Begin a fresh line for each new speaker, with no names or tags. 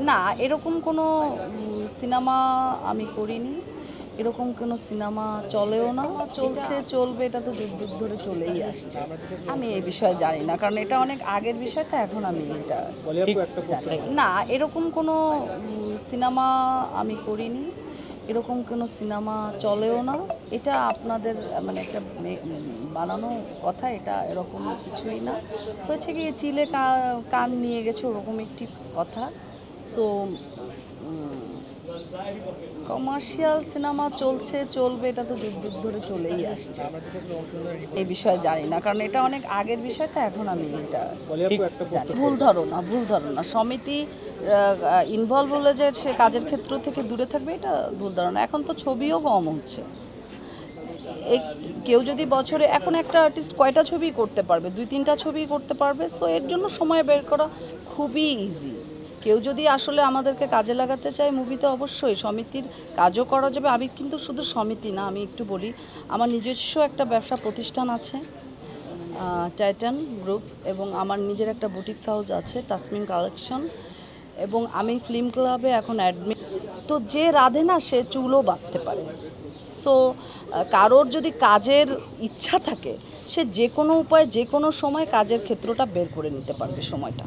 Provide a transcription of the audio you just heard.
না, এরকম কোনো সিনেমা আমি করিনি। এরকম কোনো সিনেমা চলেও না। চলছে, চলবে, এটা তো যুগ যুগ ধরে চলেই আসছে। আমি এই বিষয়ে জানি না, কারণ এটা অনেক আগের বিষয়, তো এখন আমি এটা জানি না। এরকম কোনো সিনেমা আমি করিনি। এরকম কোনো সিনেমা চলেও না। এটা আপনাদের মানে একটা বানানো কথা, এটা এরকম কিছুই না। হচ্ছে কি, চিলে কান নিয়ে গেছে, ওরকম একটি কথা। সো কমার্শিয়াল সিনেমা চলছে, চলবে, এটা তো যুগ যুগ ধরে চলেই আসছে। এই বিষয়ে জানি না, কারণ এটা অনেক আগের বিষয়, তো এখন আমি এটা জানি। ভুল ধারণা সমিতি ইনভলভ হলে যে সে কাজের ক্ষেত্র থেকে দূরে থাকবে, এটা ভুল ধারণা। এখন তো ছবিও কম হচ্ছে। কেউ যদি বছরে, এখন একটা আর্টিস্ট কয়টা ছবি করতে পারবে? 2-3টা ছবি করতে পারবে। সো এর জন্য সময় বের করা খুবই ইজি। কেউ যদি আসলে আমাদেরকে কাজে লাগাতে চায় মুভিতে, অবশ্যই সমিতির কাজও করা যাবে। আমি কিন্তু শুধু সমিতি না, আমি একটু বলি, আমার নিজস্ব একটা ব্যবসা প্রতিষ্ঠান আছে, টাইটান গ্রুপ, এবং আমার নিজের একটা বুটিক্স হাউস আছে, তাসমিন কালেকশন, এবং আমি ফিল্ম ক্লাবে এখন অ্যাডমিন। তো যে রাঁধে না, সে চুলও বাঁধতে পারে। সো কারোর যদি কাজের ইচ্ছা থাকে, সে যে কোনো উপায়ে যে কোনো সময় কাজের ক্ষেত্রটা বের করে নিতে পারবে, সময়টা।